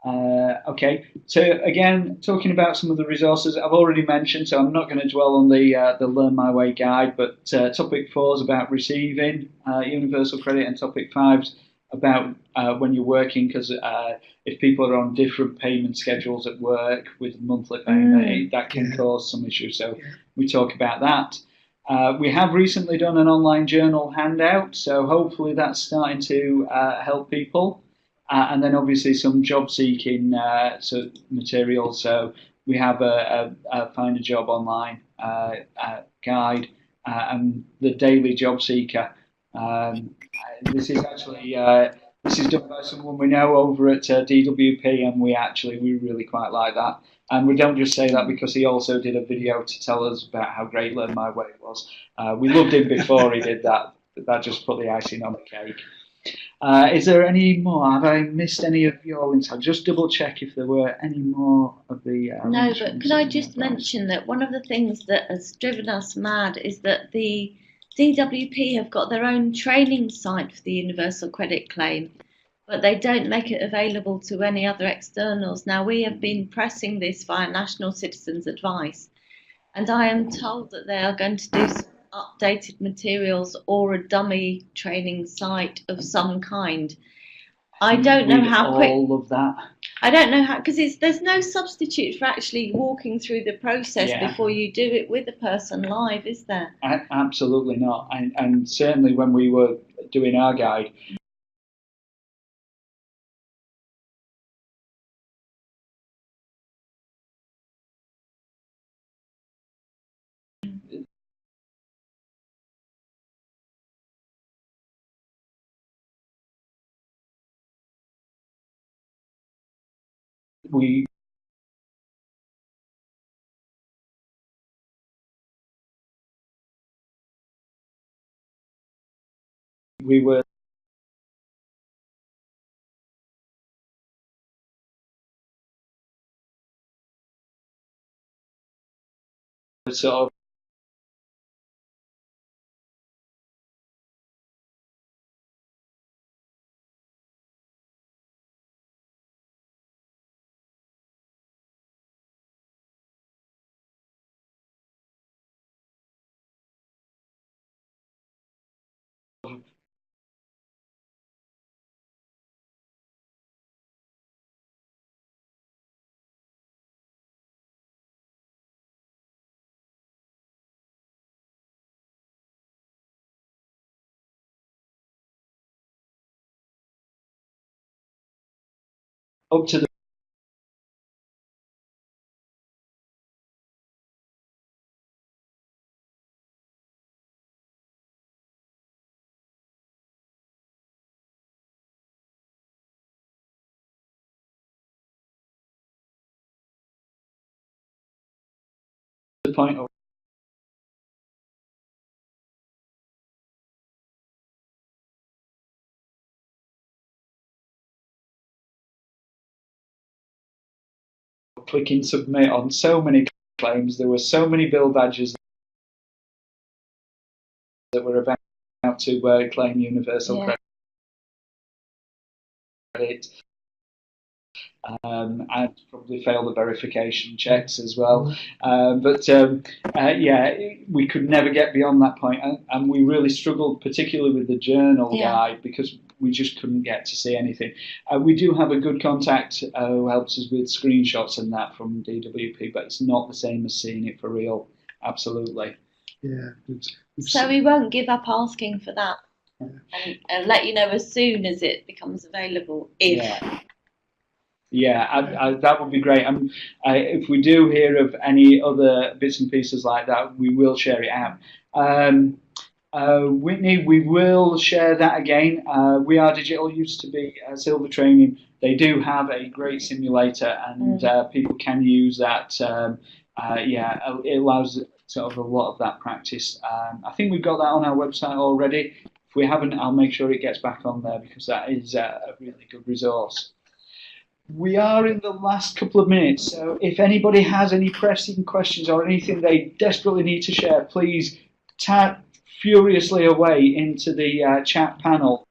Okay, so again, talking about some of the resources I've already mentioned, so I'm not going to dwell on the Learn My Way guide, but topic 4 is about receiving universal credit, and topic 5 is about when you're working, because if people are on different payment schedules at work with monthly payment, that can cause some issues. So we talk about that. We have recently done an online journal handout, so hopefully that's starting to help people. And then obviously some job seeking materials. So we have a find a job online guide and the daily job seeker. This is actually this is done by someone we know over at DWP, and we really quite like that. And we don't just say that because he also did a video to tell us about how great Learn My Way was. We loved him before he did that. That just put the icing on the cake. Is there any more? Have I missed any of your links? I'll just double check if there were any more of the. No, but could I just mention that one of the things that has driven us mad is that the DWP have got their own training site for the universal credit claim, but they don't make it available to any other externals. Now, we have been pressing this via National Citizens Advice, and I am told that they are going to do some updated materials or a dummy training site of some kind. I don't know how quick. All of that. I don't know how, because there's no substitute for actually walking through the process before you do it with a person live, is there? Absolutely not. And certainly when we were doing our guide, we were sort of up to the point of clicking submit on so many claims. There were so many bill badges that were about to claim universal credit. And probably fail the verification checks as well. We could never get beyond that point, and we really struggled, particularly with the journal guide, because we just couldn't get to see anything. We do have a good contact who helps us with screenshots and that from DWP, but it's not the same as seeing it for real. Absolutely. Yeah. So we won't give up asking for that, and let you know as soon as it becomes available. That would be great. If we do hear of any other bits and pieces like that, we will share it out. Whitney, we will share that again. We Are Digital used to be Silver Training. They do have a great simulator, and people can use that. It allows sort of a lot of that practice. I think we've got that on our website already. If we haven't, I'll make sure it gets back on there, because that is a really good resource. We are in the last couple of minutes, so if anybody has any pressing questions or anything they desperately need to share, please tap furiously away into the chat panel.